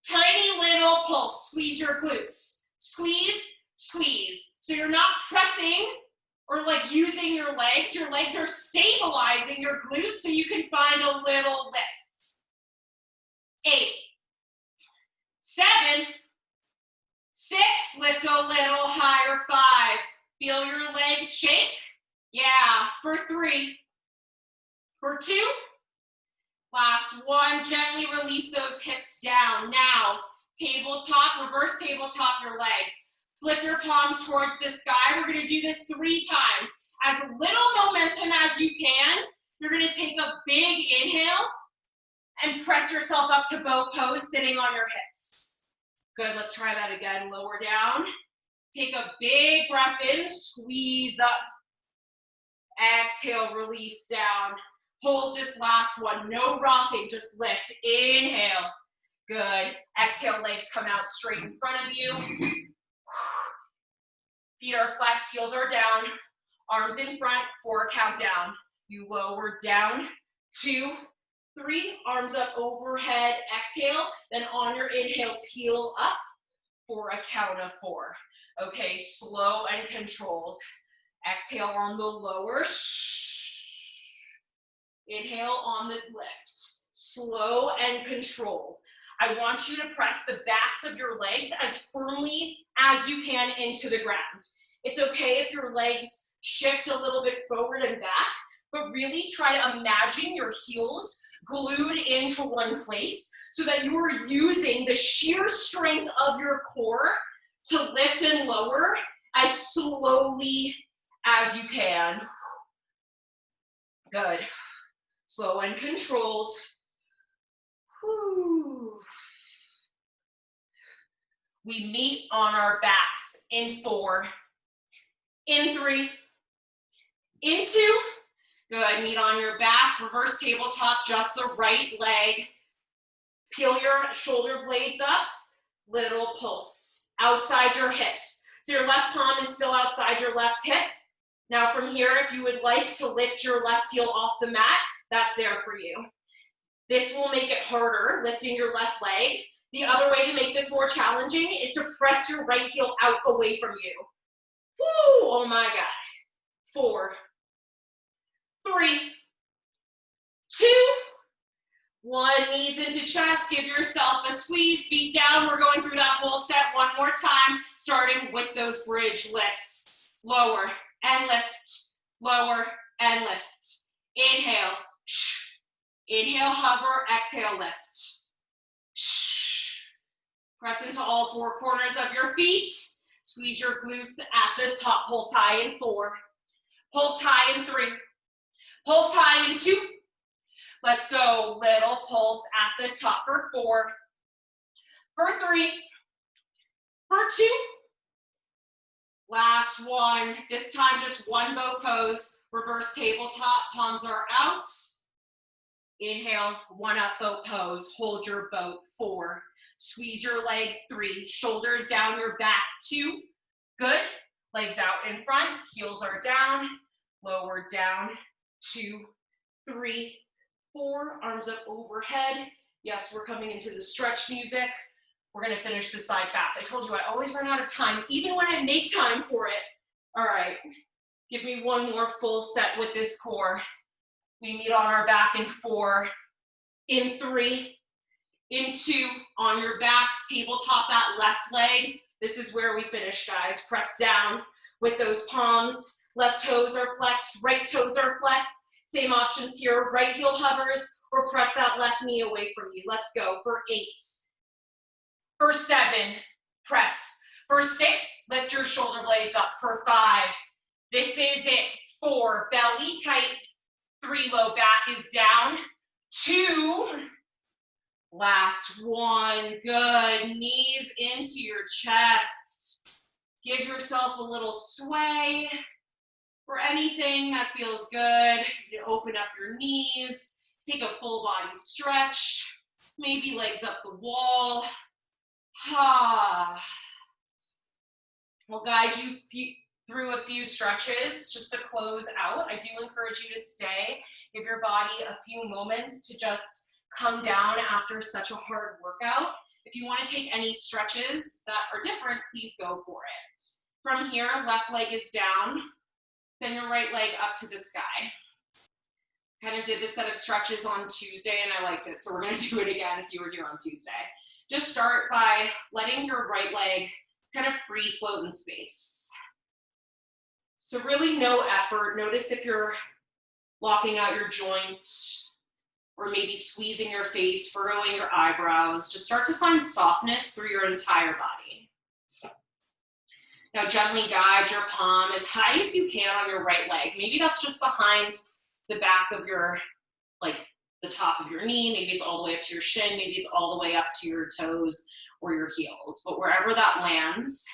S1: Tiny little pulse. Squeeze your glutes. Squeeze, squeeze. So you're not pressing or like using your legs. Your legs are stabilizing your glutes so you can find a little lift. 8, 7, 6, lift a little higher. 5, feel your legs shake. Yeah, for 3, for 2, last 1, gently release those hips down. Now, tabletop, reverse tabletop your legs. Flip your palms towards the sky. We're gonna do this 3 times. As little momentum as you can, you're gonna take a big inhale and press yourself up to boat pose, sitting on your hips. Good, let's try that again. Lower down. Take a big breath in, squeeze up. Exhale, release down. Hold this last one, no rocking, just lift. Inhale, good. Exhale, legs come out straight in front of you. Feet are flexed, heels are down. Arms in front, 4 count down. You lower down, 2, 3, arms up overhead, exhale. Then on your inhale, peel up for a count of 4. Okay, slow and controlled. Exhale on the lower. Inhale on the lift. Slow and controlled. I want you to press the backs of your legs as firmly as you can into the ground. It's okay if your legs shift a little bit forward and back, but really try to imagine your heels glued into one place so that you are using the sheer strength of your core to lift and lower as slowly as you can. Good. Slow and controlled. Whew. We meet on our backs in 4, in 3, in 2. Good, meet on your back, reverse tabletop, just the right leg. Peel your shoulder blades up, little pulse, outside your hips. So your left palm is still outside your left hip. Now from here, if you would like to lift your left heel off the mat, that's there for you. This will make it harder, lifting your left leg. The other way to make this more challenging is to press your right heel out away from you. Woo, oh my God. 4, 3, 2, 1, knees into chest, give yourself a squeeze, feet down. We're going through that whole set one more time, starting with those bridge lifts. Lower and lift, lower and lift. Inhale, inhale, hover, exhale, lift. Press into all 4 corners of your feet. Squeeze your glutes at the top. Pulse high in 4. Pulse high in 3. Pulse high in 2. Let's go. Little pulse at the top for 4. For 3. For 2. Last one. This time just one boat pose. Reverse tabletop. Palms are out. Inhale. 1 up boat pose. Hold your boat. 4. Squeeze your legs. 3. Shoulders down your back. 2. Good. Legs out in front. Heels are down. Lower down. 2, 3, 4. Arms up overhead. Yes, we're coming into the stretch music. We're going to finish this side fast. I told you I always run out of time, even when I make time for it. All right. Give me one more full set with this core. We meet on our back in 4. In 3. In 2, on your back, tabletop that left leg. This is where we finish, guys. Press down with those palms. Left toes are flexed, right toes are flexed. Same options here, right heel hovers or press that left knee away from you. Let's go for 8. For 7, press. For 6, lift your shoulder blades up. For 5, this is it. 4, belly tight. 3, low back is down. 2, last 1, good. Knees into your chest. Give yourself a little sway or anything that feels good. You can open up your knees, take a full body stretch, maybe legs up the wall. We'll guide you through a few stretches just to close out. I do encourage you to stay. Give your body a few moments to just come down after such a hard workout. If you want to take any stretches that are different, please go for it. From here, left leg is down, send your right leg up to the sky. Kind of did this set of stretches on Tuesday and I liked it, so we're going to do it again if you were here on Tuesday. Just start by letting your right leg kind of free float in space. So really no effort. Notice if you're locking out your joint or maybe squeezing your face, furrowing your eyebrows. Just start to find softness through your entire body. Now gently guide your palm as high as you can on your right leg. Maybe that's just behind the back of your, like the top of your knee. Maybe it's all the way up to your shin. Maybe it's all the way up to your toes or your heels. But wherever that lands,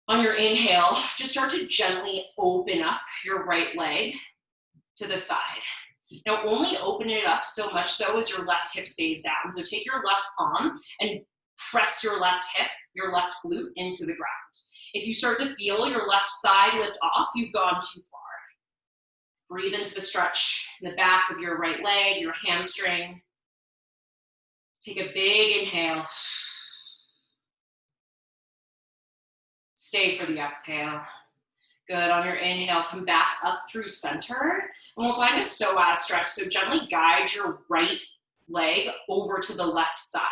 S1: on your inhale, just start to gently open up your right leg to the side. Now only open it up so much so as your left hip stays down. So take your left palm and press your left hip, your left glute into the ground. If you start to feel your left side lift off, you've gone too far. Breathe into the stretch in the back of your right leg, your hamstring. Take a big inhale. Stay for the exhale. Good, on your inhale, come back up through center. And we'll find a psoas stretch. So gently guide your right leg over to the left side.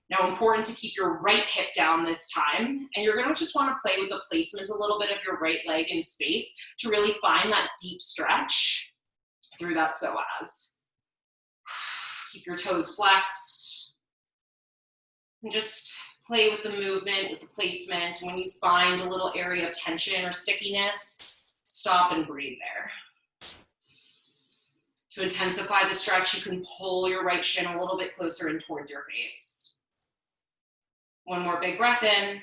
S1: Now, important to keep your right hip down this time. And you're gonna just wanna play with the placement a little bit of your right leg in space to really find that deep stretch through that psoas. Keep your toes flexed. And just play with the movement, with the placement. And when you find a little area of tension or stickiness, stop and breathe there. To intensify the stretch, you can pull your right shin a little bit closer in towards your face. One more big breath in.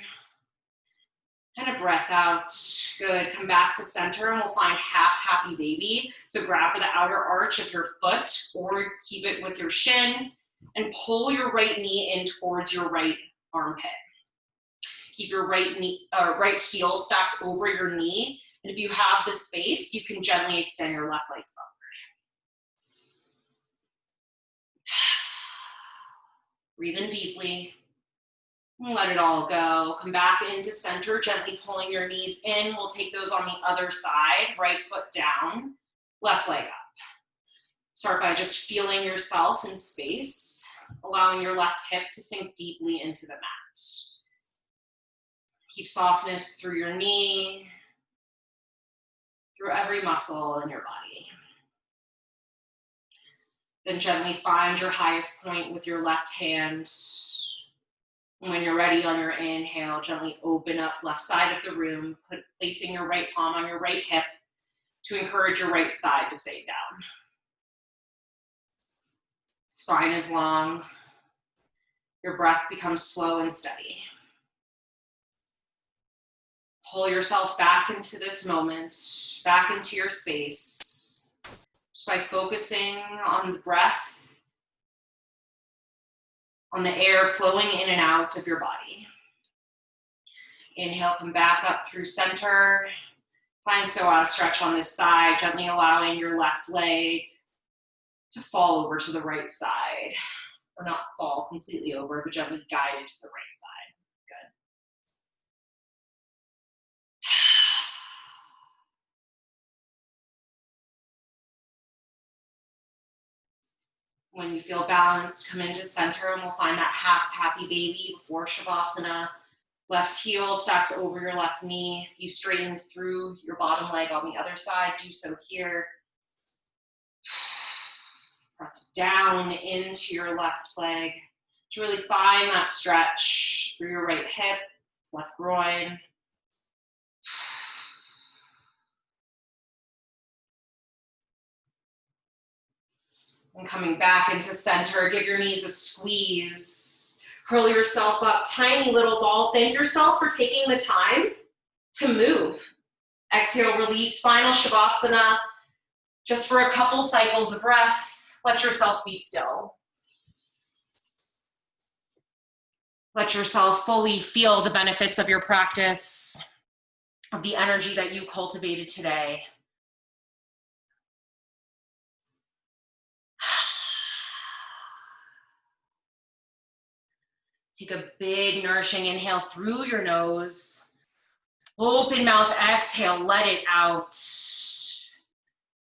S1: And a breath out. Good. Come back to center and we'll find half happy baby. So grab for the outer arch of your foot or keep it with your shin and pull your right knee in towards your right armpit. Keep your right heel stacked over your knee. And if you have the space, you can gently extend your left leg forward. Breathe in deeply. Let it all go. Come back into center, gently pulling your knees in. We'll take those on the other side. Right foot down, left leg up. Start by just feeling yourself in space, allowing your left hip to sink deeply into the mat. Keep softness through your knee, through every muscle in your body. Then gently find your highest point with your left hand. When you're ready on your inhale, gently open up left side of the room, placing your right palm on your right hip to encourage your right side to stay down. Spine is long. Your breath becomes slow and steady. Pull yourself back into this moment, back into your space, just by focusing on the breath, on the air flowing in and out of your body. Inhale, come back up through center. Find psoas stretch on this side, gently allowing your left leg to fall over to the right side. Or not fall completely over, but gently guide it to the right side. Good. When you feel balanced, come into center and we'll find that half happy baby before Shavasana. Left heel stacks over your left knee. If you straightened through your bottom leg on the other side, do so here. Press down into your left leg to really find that stretch through your right hip, left groin. And coming back into center, give your knees a squeeze. Curl yourself up, tiny little ball. Thank yourself for taking the time to move. Exhale, release, final Shavasana. Just for a couple cycles of breath, let yourself be still. Let yourself fully feel the benefits of your practice, of the energy that you cultivated today. Take a big nourishing inhale through your nose. Open mouth, exhale, let it out.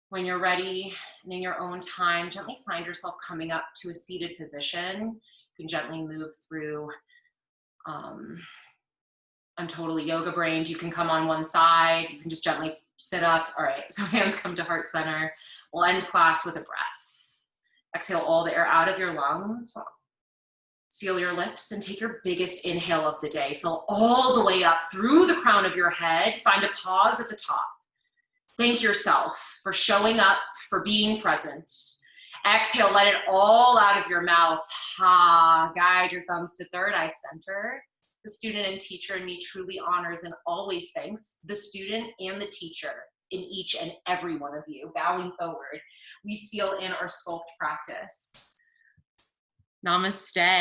S1: When you're ready and in your own time, gently find yourself coming up to a seated position. You can gently move through. I'm totally yoga brained. You can come on one side. You can just gently sit up. All right, so hands come to heart center. We'll end class with a breath. Exhale all the air out of your lungs. Seal your lips and take your biggest inhale of the day. Fill all the way up through the crown of your head. Find a pause at the top. Thank yourself for showing up, for being present. Exhale, let it all out of your mouth. Ha, guide your thumbs to third eye center. The student and teacher in me truly honors and always thanks the student and the teacher in each and every one of you. Bowing forward, we seal in our Sculpt practice. Namaste.